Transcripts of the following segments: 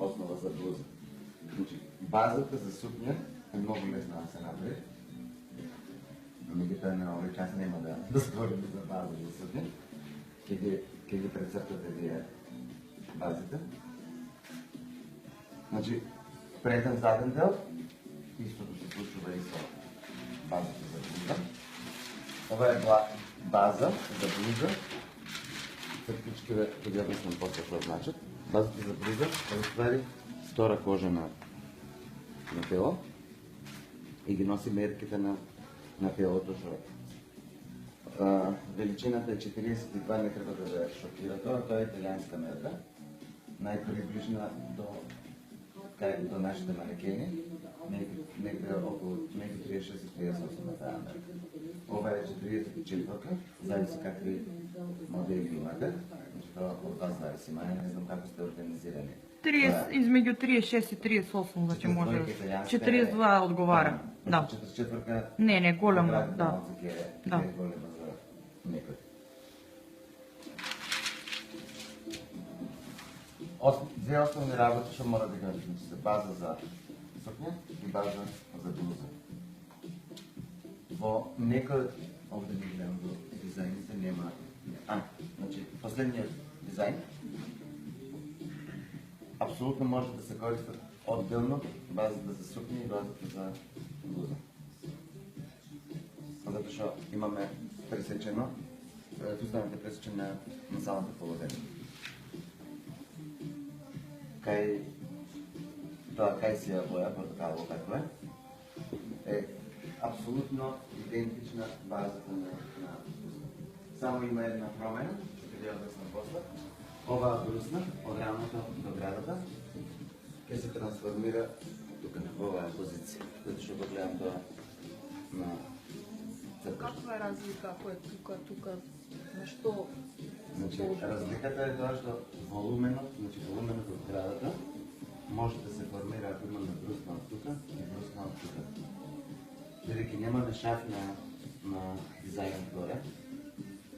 основа за блуза. Значи, базата за сукня е много лесна да се направи. Мегито е на овој час нема да спорим за база за сукня. Ке ги прецртате вие базите. Значи, преден заден дел, истото се случва и со базата за блуза. Ова е база за блуза. Цртичките ќе ги обяснам после што значат. Базата за блуза е уствари втора кожа на тело и ги носи мерките на телото што величината е 42, не треба да ве шокира тоа е италијанска мерка, најприближна до нашите манекени, негде околу 36 и 38 на таа мерка. Ова е 44, зависи какви модели имате, тоа од вас зависи, не знам како сте организирани. Измеѓу 36 и 38, значи може. 42 одговара. Да. 44 Не, големо, да. Да. Голема за некој. Две основни работи што мора да ги научите се база за сукња и база за блуза. Во некој овде не гледам до дизајните нема. Значи последниот дизајн апсолутно може да се користат одделно базата за сукња и базата за блуза. Затоа што имаме пресечено, фустанот е пресечен на самата половина. Кај си ја боја, портокалово како е апсолутно идентична базата на блуза. Само има една промена, што ќе ја обяснам после. Оваа брусна од рамото до градата ќе се трансформира тука на оваа позиција. Затоа што го гледам тоа на цртата. Каква е разлика ако е тука, на што? Значи, разликата е тоа што волуменот од градата може да се формира ако имаме брусна од тука и брусна од тука. Бидејќи немаме шаф на дизајнот горе,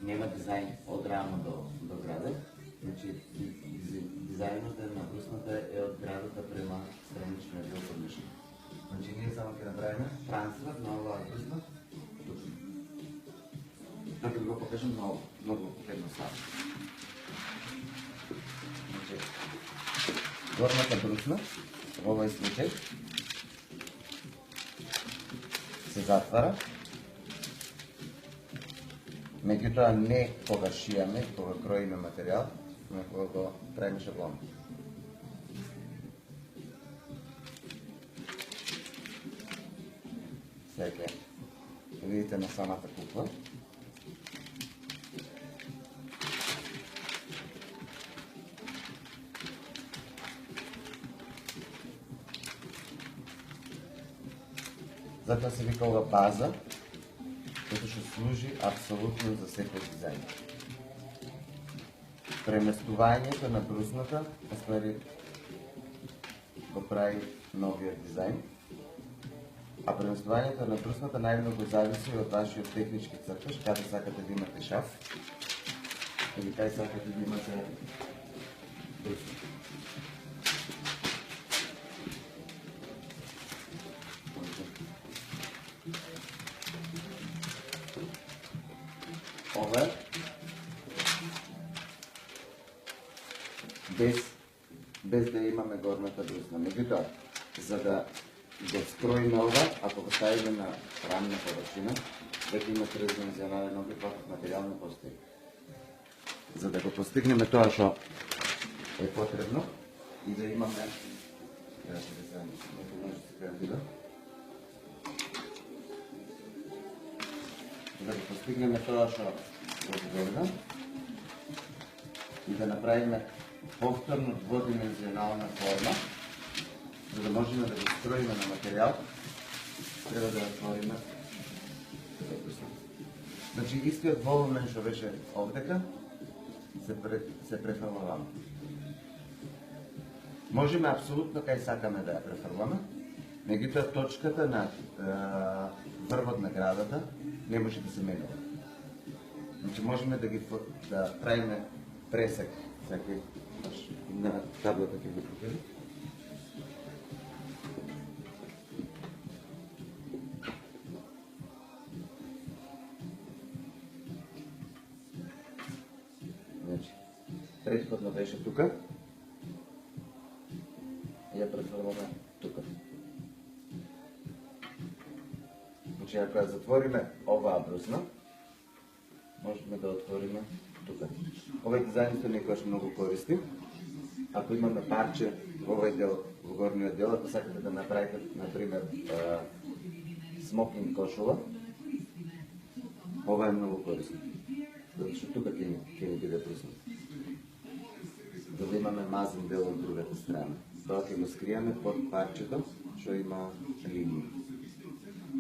нема дизајн од рамо до градот, значи дизајнот на брусната е од градата према страничниот дел поднешен. Значи ние само ќе направиме трансфер на оваа брусна тука. Тоа ќе го покажам многу едноставно. Значи, горната брусна, во овој случај, се затвара, меѓутоа не кога шијаме, кога кроиме материјал, но кога го правиме шаблон. Сега видите на самата кукла. Затоа се вика ова база, затоа што служи апсолутно за секој дизајн. Преместувањето на брусната го прави новиот дизајн, а преместувањето на брусната најмногу зависи од вашиот технички цртаж, каде сакате да имате шаф или кај сакате да имате брусна. Ова без да имаме горната брусна. Меѓутоа, за да го скроиме ова, ако го ставиме на рамна површина, веќе има тредиционален облик ваков материјал не постои. За да го постигнеме тоа што е потребно и да имаме да го постигнеме тоа што го гледам и да направиме повторно дводимензионална форма, за да можеме да го скроиме на материјал, треба да отвориме. Значи, истиот волумен што беше овдека се префрлува. Можеме апсолутно кај сакаме да ја префрламе, меѓутоа точката на врвот на градата не може да се менува. Значи, можеме да правиме пресек, на таблата ќе го покажи. и ја префрламе тука. Значи, ако ја затвориме оваа брусна, можеме да отвориме тука. Овој дизајн што некојаш многу користи. Ако имаме парче во овој дел, во горниот дел, ако сакате да направите, например, смокинг кошула, ова е многу корисно. Затоа што тука ќе ни биде приснат. За да имаме мазен дел од другата страна. Тоа ќе го скриеме под парчето што има линии.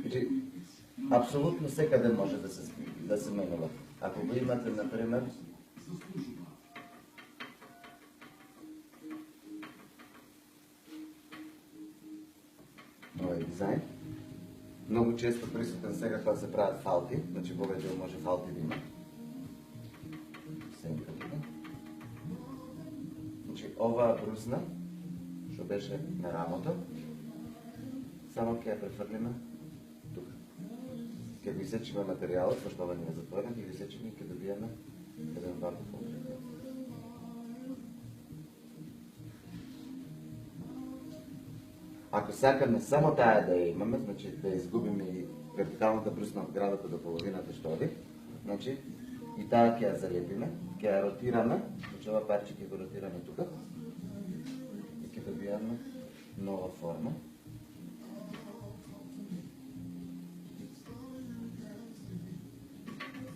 Значи, апсолутно секаде може да се менува. Ако го имате, например, овој дизајн, многу често присутен сега кога се прават фалти, значи во овој дел може фалти да има. Значи, оваа брусна, што беше на рамото, само ќе ја префрлиме тука. Ќе го исечиме материјалот, зашто ова не е затворен, и го исечиме и ќе добиеме еден ваков објект. Ако сакаме само таа да ја имаме, значи да изгубиме и вертикалната брусна од градата до половината што оди, значи и таа ќе ја залепиме, ќе ја ротираме, значи ова парче ќе го ротираме тука и ќе добиеме нова форма.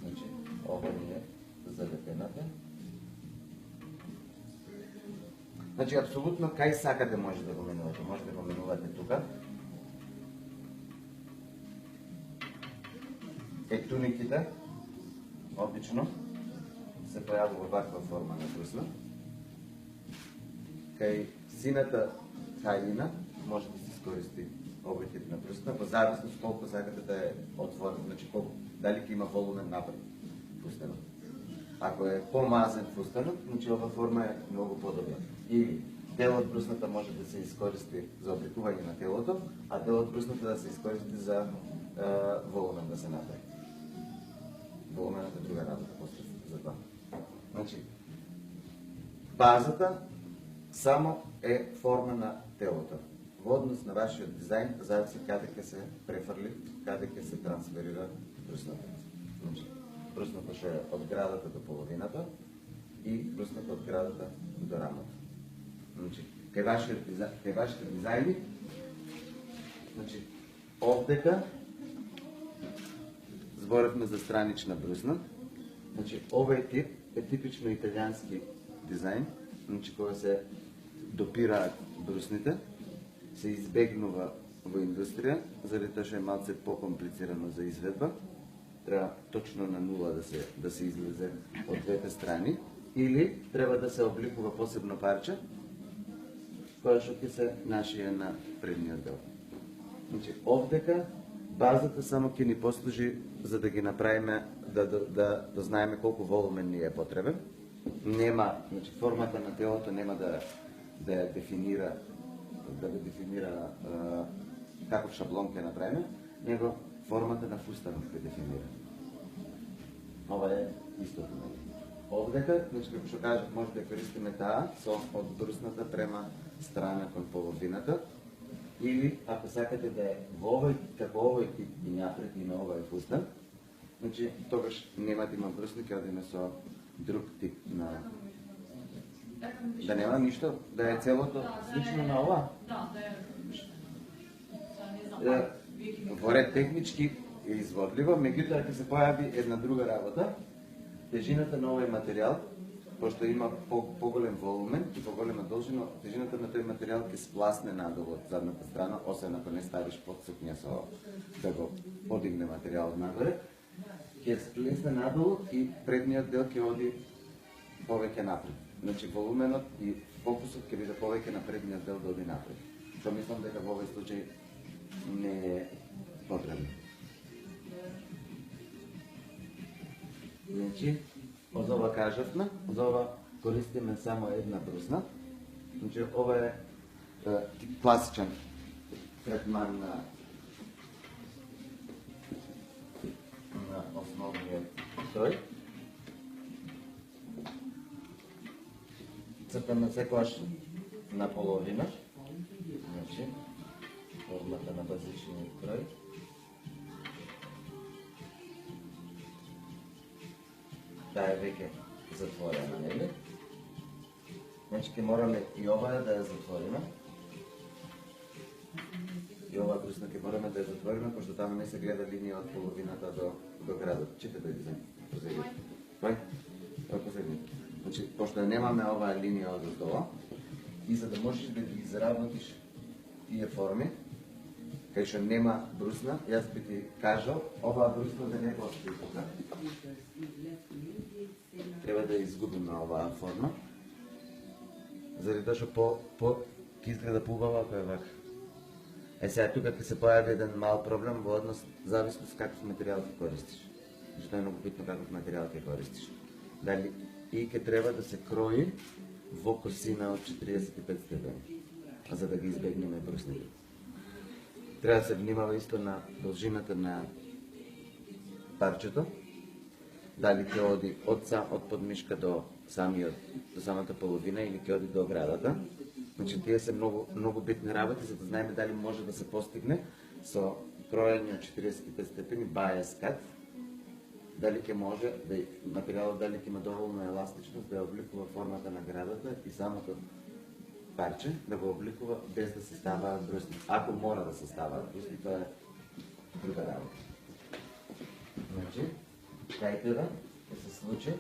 Значи, ова ни е залепената. Значи, апсолутно кај сакате може да го менувате. Може да го менувате тука. Туниките, обично, се појавува ваква форма на брусна. Кај сината хајина може да се искористи овој тип на брусна, во зависност колку сакате да е отворен, значи дали ќе има волумен напред фустанот. Ако е помазен фустанот, значи ова форма е многу подобра. Или дел од брусната може да се искористи за обликување на телото, а дел од брусната да се искористи за волумен да се направи. Волуменот е друга работа, после за това. Значи, базата само е форма на телото. Во однос на вашиот дизајн, зависи каде ќе се префрли, каде ќе се трансферира брусната. Значи, брусната што е од градата до половината и брусната од градата до рамото. Значи, кај вашите дизајни, значи, овдека зборевме за странична брусна. Значи, овој тип е типично италијански дизајн, значи, кога се допираат брусните, се избегнува во индустрија, заради тоа што е малце покомплицирано за изведба. Треба точно на нула да се излезе од двете страни, или треба да се обликува посебно парче, кое што ќе се нашие на предниот дел. Значи, овдека базата само ќе ни послужи за да ги направиме, да знаеме колку волумен ни е потребен. Нема, значи формата на телото нема да ја дефинира, каков шаблон ќе направиме, него формата на фустанот ќе дефинира. Ова е истото. Овдека, значи како што кажав, може да користиме таа со од брусната према страна кон половината, или ако сакате да е во овој, како овој тип и напред има овој фустан, значи тогаш нема да има брусни, ќе одиме со друг тип на... Да нема ништо, да е целото слично на ова. Во ред технички е изводливо, меѓутоа ќе се појави една друга работа. Тежината на овој материјал, пошто има поголем волумен и поголема должина, тежината на тој материјал ќе спласне надолу од задната страна, освен ако не ставиш под сукња со да го подигне материјалот нагоре, ќе сплесне надолу и предниот дел ќе оди повеќе напред. Значи волуменот и фокусот ќе биде повеќе на предниот дел да оди напред. Што мислам дека во овој случај не е потребно. Значи, од ова кажавме, од ова користиме само една брусна. Значи, ова е класичен третман на основниот тој. Цртаме секојаш на половина. Значи, формата на базичният крой. Таа е веќе затворена, нели? Значи ќе мораме и оваа да ја затвориме. И оваа брусна ќе мораме да ја затвориме, пошто таму не се гледа линија од половината до градот. Чите да изем. Последни. Значи, пошто немаме оваа линија од долу, и за да можеш да ги изработиш тие форми, кај што нема брусна, јас би ти кажал, оваа брусна да не постои тука. Треба да изгубиме оваа форма, заради тоа што ќе изгледа поубаво ако е вака. Сега тука ќе се појави еден мал проблем во однос зависност каков материјал ќе користиш. Што е многу битно каков материјал ќе користиш. Дали и ќе треба да се крои во косина од 45 степени, за да ги избегнеме брусните. Треба да се внимава исто на должината на парчето, дали ќе оди од подмишка до самата половина или ќе оди до оградата. Значи, тие се многу битни работи, за да знаеме дали може да се постигне со кроење од 45 степени bias cut, дали ќе може материјалот дали ќе има доволно еластичност да ја обликува формата на градата и самото парче да го обликува без да се ставаат брусни. Ако мора да се ставаат брусни, тоа е друга работа. Значи, кајте да се случи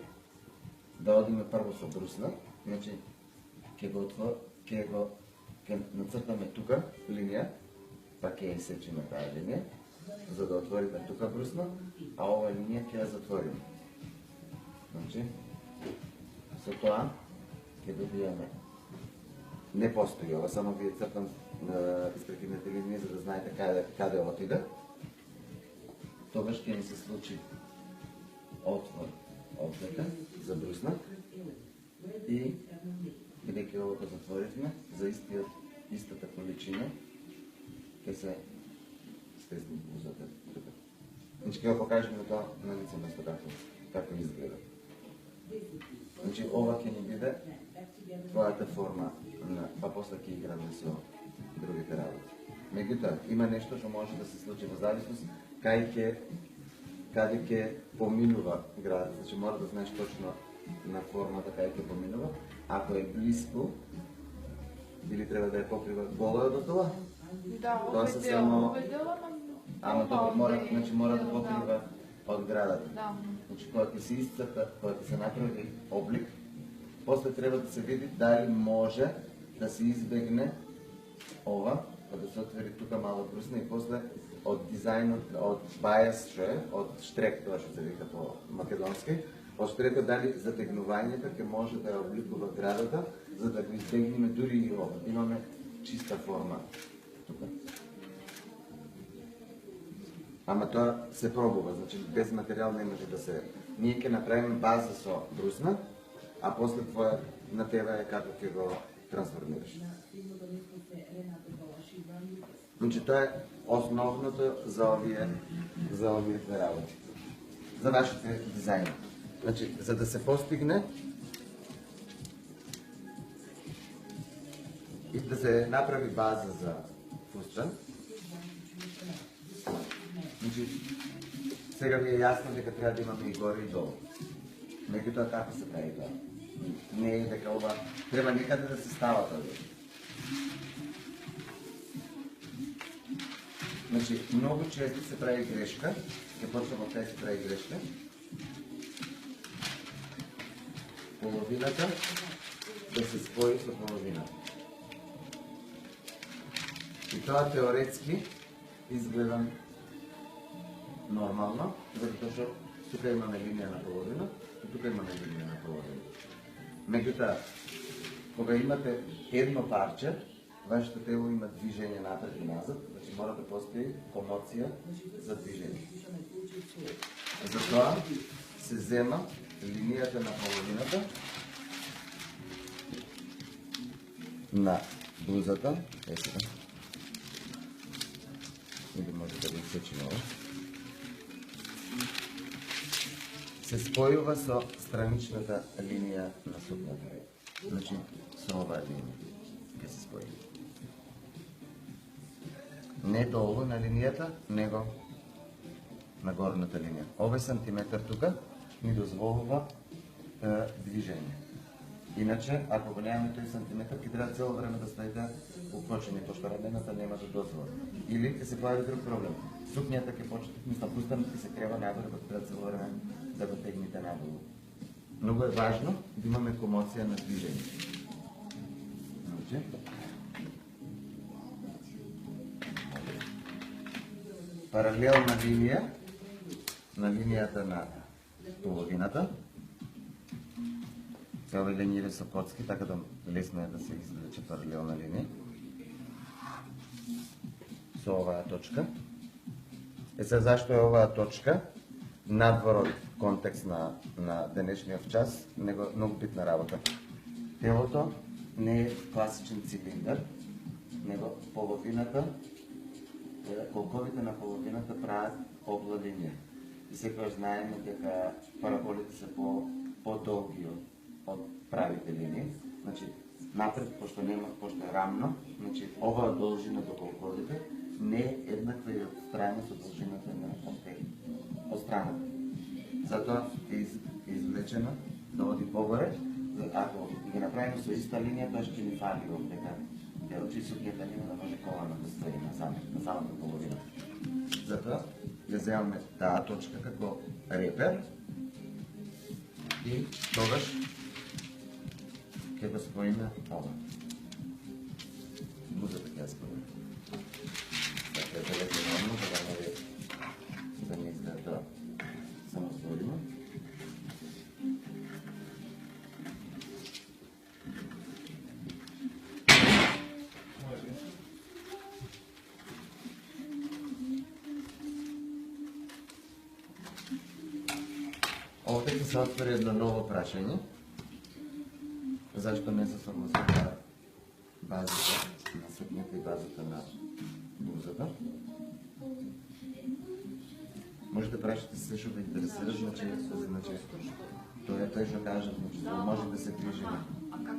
да одиме прво со брусна, значи ќе нацртаме тука линија, па ќе ја сечиме таа линија, за да отвориме тука брусна, а ова линија ќе ја затвориме. Значи, со тоа ќе добиеме. Не постои ова, само ви цртам испрекинете линија за да знаете каде отиде. Тогаш ќе ни се случи отвор овдека за брусна и бидејќи ово го затворивме, за истата количина ќе се стесни бузата тука. Значи ќе го покажеме тоа на лице место како изгледа. Значи ова ќе ни биде твојата форма, па после ќе играме со другите работи. Меѓутоа, има нешто што може да се случи во зависност каде ќе поминува градот. Значи мора да знаеш точно на формата каде ќе поминува. Ако е близко, или треба да ја покрива голо од тоа? Да, Тоа се само... Ама тоа мора да покрива од градата. Да. Значи кога ќе се исцрта, кога ќе се направи облик, после треба да се види дали може да се избегне ова, па да се отвори тука мало брусна и после од дизајнот, од bias што е, од штрек, тоа што се вика по македонски, од штрекот дали затегнувањето ќе може да ја обликува градата, за да го избегнеме дури и ова. Имаме чиста форма тука. Ама тоа се пробува, значи без материјал не може да се... Ние ќе направиме база со брусна, а после на тебе е како ќе го трансформираш. Значи тоа е основното за овие работи. За нашите дизајни. Значи, за да се постигне и да се направи база за фустан, значи, сега ви е јасно дека треба да имаме и горе и долу. Меѓутоа како се прави тоа? Не е дека ова треба некаде да се става тоа. Значи, многу често се прави грешка, ќе почнем од кај се прави грешка. Половината да се спои со половината. И тоа теоретски изгледа нормално, затоа што тука имаме линија на половина и тука имаме линија на половина. Меѓутоа, кога имате едно парче, вашето тело има движење напред и назад, значи мора да постои комоција за движење. Затоа се зема линијата на половината на блузата, или може да го изсечим ова, се спојува со страничната линија на сукната. Значи, со оваа линија ќе се спои. не долу на линијата, него на горната линија. Овој сантиметар тука ни дозволува движење. Иначе, ако го немаме тој сантиметар, ќе треба цело време да стоите укочени, пошто рамената нема да дозволи. Или ќе се појави друг проблем. Сукњата ќе почне, мислам, пустаната ќе се крева нагоре, па треба цело време да го тегнете надолу. Многу е важно да имаме комоција на движење. Значи, паралелна линија на линијата на половината. Овие линии со коцки, така да лесно е да се извлече паралелна линија со оваа точка. Сега зашто е оваа точка надвор од контекст на денешниот час, него многу битна работа. Телото не е класичен цилиндар, него половината, колковите на половината прават обла линија. И секојаш знаеме дека параболите се по-долги од правите линии. Значи, напред, пошто е рамно, значи, оваа должина до колковите не е еднаква и од страна со должината на од страната. Затоа е извлечено да оди погоре. Ако ги направиме со иста линија, тоа ќе ни фали дека делчи сукњата нема да може колана да стои на самата половина. Затоа ја земаме таа точка како репер и тогаш ќе го споиме ова. Бузата ќе ја споиме. Така е далеко нормално, да не изгледа тоа самостојно. Овде ќе се отвори едно ново прашање. Зашто не се согласува базата на сукњата и базата на блузата? Може да прашате се што да интересира, значи тоа е тој што кажат, значи може да се движиме